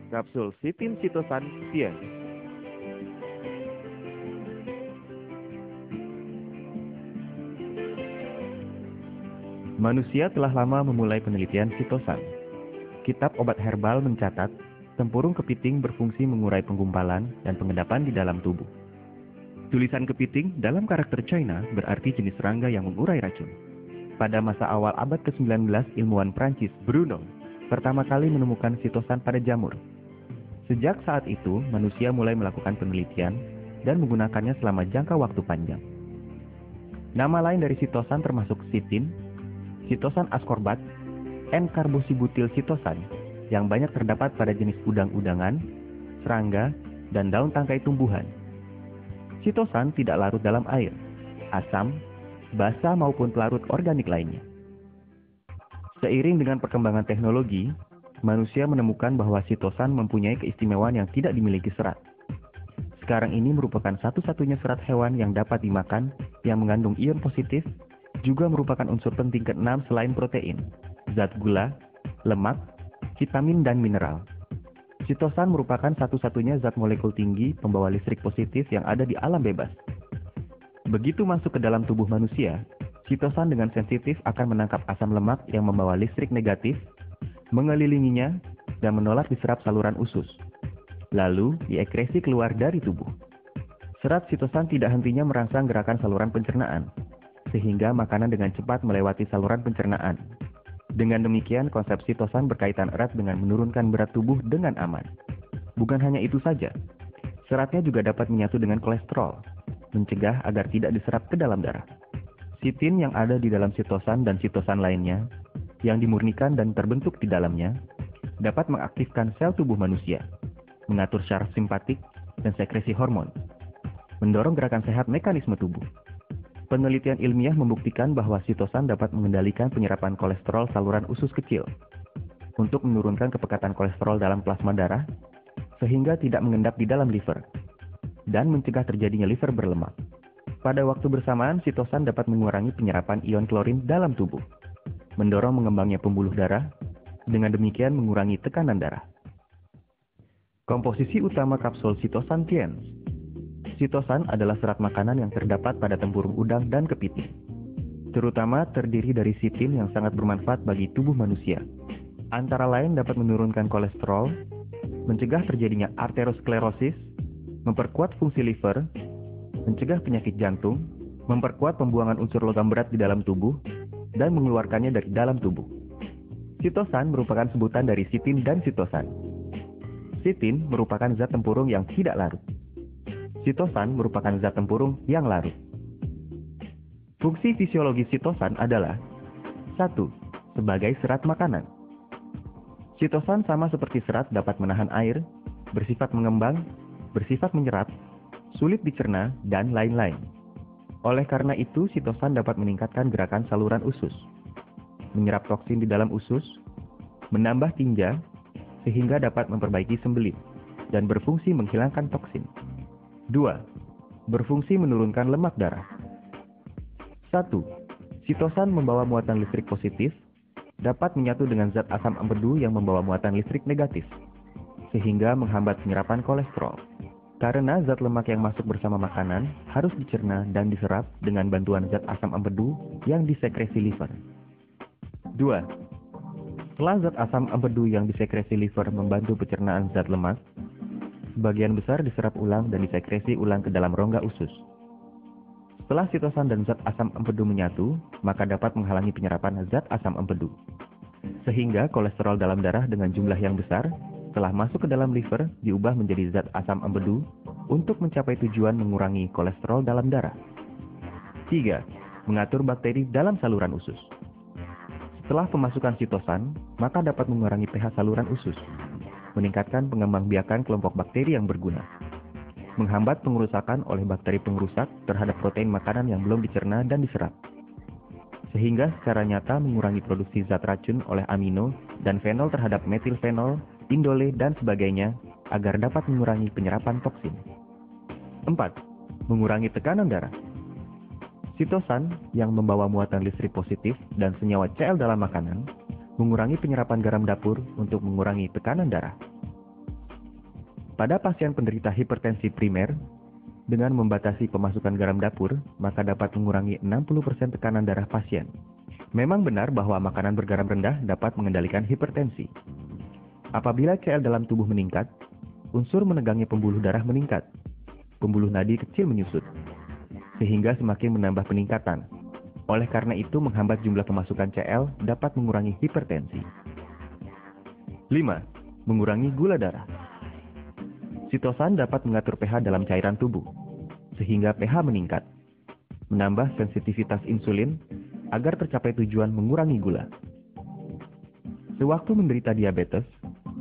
Kapsul Sitin Sitosan Tien. Manusia telah lama memulai penelitian sitosan. Kitab obat herbal mencatat, tempurung kepiting berfungsi mengurai penggumpalan dan pengendapan di dalam tubuh. Tulisan kepiting dalam karakter China berarti jenis serangga yang mengurai racun. Pada masa awal abad ke-19, ilmuwan Prancis Bruno pertama kali menemukan sitosan pada jamur. Sejak saat itu, manusia mulai melakukan penelitian dan menggunakannya selama jangka waktu panjang. Nama lain dari sitosan termasuk sitin, sitosan ascorbat, N-karboksibutil sitosan yang banyak terdapat pada jenis udang-udangan, serangga, dan daun tangkai tumbuhan. Sitosan tidak larut dalam air, asam, basa maupun pelarut organik lainnya. Seiring dengan perkembangan teknologi, manusia menemukan bahwa sitosan mempunyai keistimewaan yang tidak dimiliki serat. Sekarang ini merupakan satu-satunya serat hewan yang dapat dimakan yang mengandung ion positif, juga merupakan unsur penting ke-6 selain protein, zat gula, lemak, vitamin, dan mineral. Sitosan merupakan satu-satunya zat molekul tinggi pembawa listrik positif yang ada di alam bebas. Begitu masuk ke dalam tubuh manusia, sitosan dengan sensitif akan menangkap asam lemak yang membawa listrik negatif, mengelilinginya, dan menolak diserap saluran usus. Lalu, diekresi keluar dari tubuh. Serat sitosan tidak hentinya merangsang gerakan saluran pencernaan, sehingga makanan dengan cepat melewati saluran pencernaan. Dengan demikian, konsep sitosan berkaitan erat dengan menurunkan berat tubuh dengan aman. Bukan hanya itu saja, seratnya juga dapat menyatu dengan kolesterol, mencegah agar tidak diserap ke dalam darah. Sitin yang ada di dalam sitosan dan sitosan lainnya, yang dimurnikan dan terbentuk di dalamnya, dapat mengaktifkan sel tubuh manusia, mengatur syaraf simpatik dan sekresi hormon, mendorong gerakan sehat mekanisme tubuh. Penelitian ilmiah membuktikan bahwa sitosan dapat mengendalikan penyerapan kolesterol saluran usus kecil untuk menurunkan kepekatan kolesterol dalam plasma darah sehingga tidak mengendap di dalam liver dan mencegah terjadinya liver berlemak. Pada waktu bersamaan, sitosan dapat mengurangi penyerapan ion klorin dalam tubuh, mendorong mengembangnya pembuluh darah, dengan demikian mengurangi tekanan darah. Komposisi utama kapsul sitosan Tien. Sitosan adalah serat makanan yang terdapat pada tempurung udang dan kepiting. Terutama terdiri dari sitin yang sangat bermanfaat bagi tubuh manusia. Antara lain dapat menurunkan kolesterol, mencegah terjadinya arteriosklerosis, memperkuat fungsi liver, mencegah penyakit jantung, memperkuat pembuangan unsur logam berat di dalam tubuh, dan mengeluarkannya dari dalam tubuh. Sitosan merupakan sebutan dari sitin dan sitosan. Sitin merupakan zat tempurung yang tidak larut. Sitosan merupakan zat tempurung yang larut. Fungsi fisiologis sitosan adalah 1. Sebagai serat makanan. Sitosan sama seperti serat dapat menahan air, bersifat mengembang, bersifat menyerap, sulit dicerna, dan lain-lain. Oleh karena itu, sitosan dapat meningkatkan gerakan saluran usus, menyerap toksin di dalam usus, menambah tinja, sehingga dapat memperbaiki sembelit, dan berfungsi menghilangkan toksin. 2. Berfungsi menurunkan lemak darah. 1. Sitosan membawa muatan listrik positif, dapat menyatu dengan zat asam empedu yang membawa muatan listrik negatif, sehingga menghambat penyerapan kolesterol. Karena zat lemak yang masuk bersama makanan harus dicerna dan diserap dengan bantuan zat asam empedu yang disekresi liver. 2. Setelah zat asam empedu yang disekresi liver membantu pencernaan zat lemak, sebagian besar diserap ulang dan disekresi ulang ke dalam rongga usus. Setelah sitosan dan zat asam empedu menyatu, maka dapat menghalangi penyerapan zat asam empedu. Sehingga kolesterol dalam darah dengan jumlah yang besar, setelah masuk ke dalam liver, diubah menjadi zat asam empedu untuk mencapai tujuan mengurangi kolesterol dalam darah. 3. Mengatur bakteri dalam saluran usus. Setelah pemasukan sitosan, maka dapat mengurangi pH saluran usus, meningkatkan pengembangbiakan kelompok bakteri yang berguna, menghambat pengerusakan oleh bakteri pengrusak terhadap protein makanan yang belum dicerna dan diserap, sehingga secara nyata mengurangi produksi zat racun oleh amino dan fenol terhadap metilfenol, indole, dan sebagainya agar dapat mengurangi penyerapan toksin. 4. Mengurangi tekanan darah. Sitosan yang membawa muatan listrik positif dan senyawa Cl dalam makanan mengurangi penyerapan garam dapur untuk mengurangi tekanan darah. Pada pasien penderita hipertensi primer, dengan membatasi pemasukan garam dapur, maka dapat mengurangi 60% tekanan darah pasien. Memang benar bahwa makanan bergaram rendah dapat mengendalikan hipertensi. Apabila Cl dalam tubuh meningkat, unsur menegangnya pembuluh darah meningkat. Pembuluh nadi kecil menyusut, sehingga semakin menambah peningkatan. Oleh karena itu, menghambat jumlah pemasukan Cl dapat mengurangi hipertensi. 5. Mengurangi gula darah. Sitosan dapat mengatur pH dalam cairan tubuh, sehingga pH meningkat, menambah sensitivitas insulin agar tercapai tujuan mengurangi gula. Sewaktu menderita diabetes,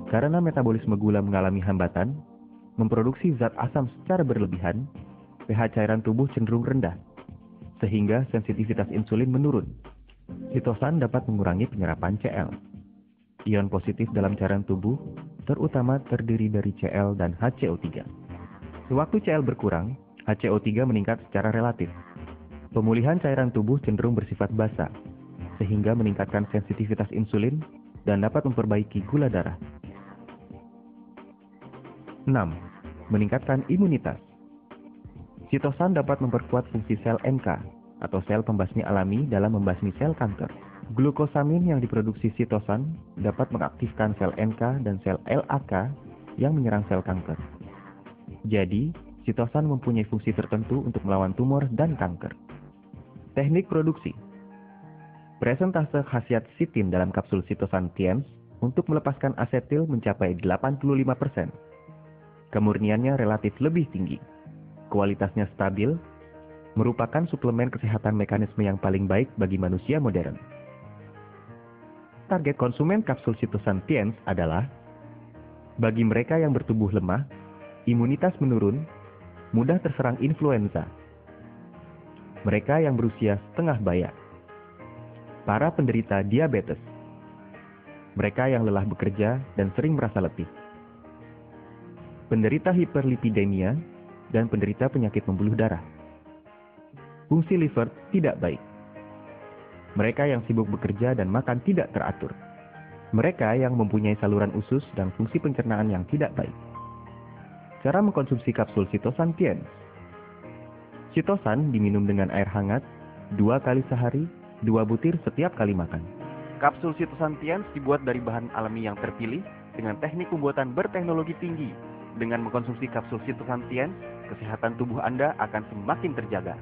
karena metabolisme gula mengalami hambatan, memproduksi zat asam secara berlebihan, pH cairan tubuh cenderung rendah, sehingga sensitivitas insulin menurun. Sitosan dapat mengurangi penyerapan Cl. Ion positif dalam cairan tubuh terutama terdiri dari Cl dan HCO3. Sewaktu Cl berkurang, HCO3 meningkat secara relatif. Pemulihan cairan tubuh cenderung bersifat basa, sehingga meningkatkan sensitivitas insulin dan dapat memperbaiki gula darah. 6. Meningkatkan imunitas. Sitosan dapat memperkuat fungsi sel NK atau sel pembasmi alami dalam membasmi sel kanker. Glukosamin yang diproduksi sitosan dapat mengaktifkan sel NK dan sel LAK yang menyerang sel kanker. Jadi, sitosan mempunyai fungsi tertentu untuk melawan tumor dan kanker. Teknik produksi. Presentase khasiat sitin dalam kapsul sitosan TIENS untuk melepaskan asetil mencapai 85%. Kemurniannya relatif lebih tinggi. Kualitasnya stabil, merupakan suplemen kesehatan mekanisme yang paling baik bagi manusia modern. Target konsumen kapsul sitosan TIENS adalah bagi mereka yang bertubuh lemah, imunitas menurun, mudah terserang influenza, mereka yang berusia setengah baya, para penderita diabetes, mereka yang lelah bekerja dan sering merasa letih, penderita hiperlipidemia, dan penderita penyakit pembuluh darah. Fungsi liver tidak baik. Mereka yang sibuk bekerja dan makan tidak teratur. Mereka yang mempunyai saluran usus dan fungsi pencernaan yang tidak baik. Cara mengkonsumsi kapsul sitosan TIENS. Sitosan diminum dengan air hangat 2 kali sehari, 2 butir setiap kali makan. Kapsul sitosan TIENS dibuat dari bahan alami yang terpilih dengan teknik pembuatan berteknologi tinggi. Dengan mengkonsumsi kapsul sitosan TIENS, kesehatan tubuh Anda akan semakin terjaga.